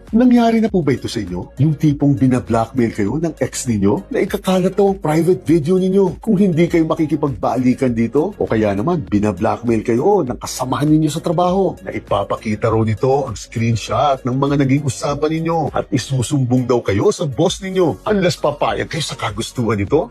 Nangyari na po ba ito sa inyo? Yung tipong binablockmail kayo ng ex ninyo na ikakalat daw ang private video ninyo kung hindi kayo makikipagbalikan dito? O kaya naman, binablockmail kayo ng kasamahan ninyo sa trabaho na ipapakita raw nito ang screenshot ng mga naging usapan ninyo at isusumbong daw kayo sa boss ninyo unless papayag kayo sa kagustuhan nito?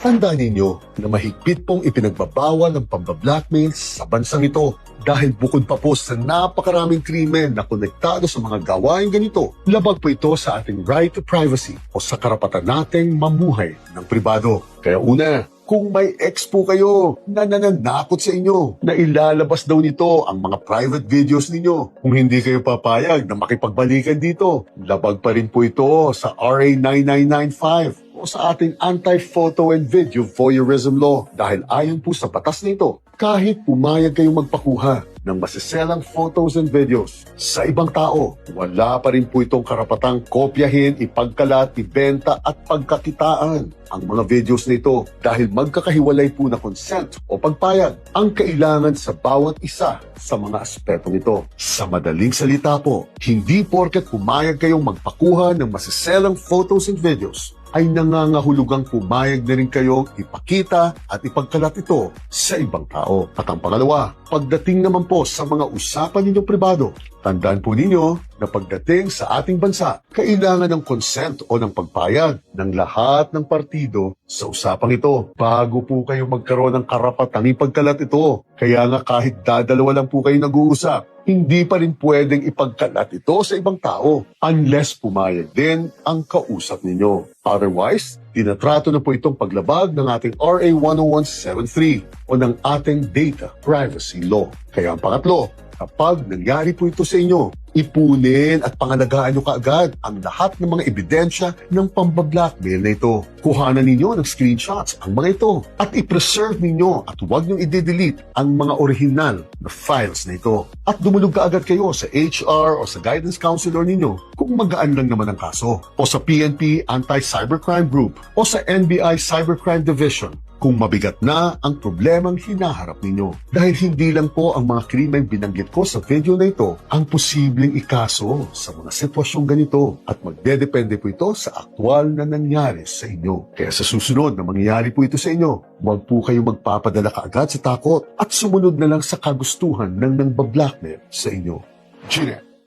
Tandaan ninyo na mahigpit pong ipinagbabawal ng pambablockmail sa bansang ito dahil bukod pa po sa napakaraming krimen na konektado sa mga gawain ganito, labag po ito sa ating right to privacy o sa karapatan nating mamuhay ng pribado. Kaya una, kung may ex po kayo na nananakot sa inyo na ilalabas daw nito ang mga private videos ninyo, kung hindi kayo papayag na makipagbalikan dito, labag pa rin po ito sa RA 9995 o sa ating anti-photo and video voyeurism law dahil ayon po sa batas nito, kahit pumayag kayong magpakuha ng masiselang photos and videos sa ibang tao, wala pa rin po itong karapatang kopyahin, ipagkalat, ibenta at pagkakitaan ang mga videos nito dahil magkakahiwalay po na consent o pagpayag ang kailangan sa bawat isa sa mga aspeto nito. Sa madaling salita po, hindi porket pumayag kayong magpakuha ng masiselang photos and videos ay nangangahulugang pumayag na rin kayong ipakita at ipagkalat ito sa ibang tao. At ang pangalawa, pagdating naman po sa mga usapan ninyong pribado, tandaan po ninyo na pagdating sa ating bansa, kailangan ng consent o ng pagpayag ng lahat ng partido sa usapang ito bago po kayo magkaroon ng karapatang ipagkalat ito. Kaya nga kahit dadalawa lang po kayo nag-uusap, hindi pa rin pwedeng ipagkalat ito sa ibang tao unless pumayag din ang kausap ninyo. Otherwise, tinatrato na po itong paglabag ng ating RA 10173 o ng ating Data Privacy Law. Kaya ang pangatlo, kapag nangyari po ito sa inyo, ipunin at pangalagaan nyo kaagad ang lahat ng mga ebidensya ng pambablockmail na ito. Kuhanan ninyo ng screenshots ang mga ito at i-preserve ninyo at huwag nyo i-delete ang mga original na files na ito. At dumulog kaagad kayo sa HR o sa guidance counselor ninyo kung magaan lang naman ang kaso o sa PNP Anti-Cybercrime Group o sa NBI Cybercrime Division kung mabigat na ang problemang hinaharap ninyo. Dahil hindi lang po ang mga krimen binanggit ko sa video na ito ang posibleng ikaso sa mga sitwasyong ganito at magdedepende po ito sa aktwal na nangyari sa inyo. Kaya sa susunod na mangyayari po ito sa inyo, huwag po kayong magpapadala kaagad sa takot at sumunod na lang sa kagustuhan ng nangbablockmail sa inyo. Gine.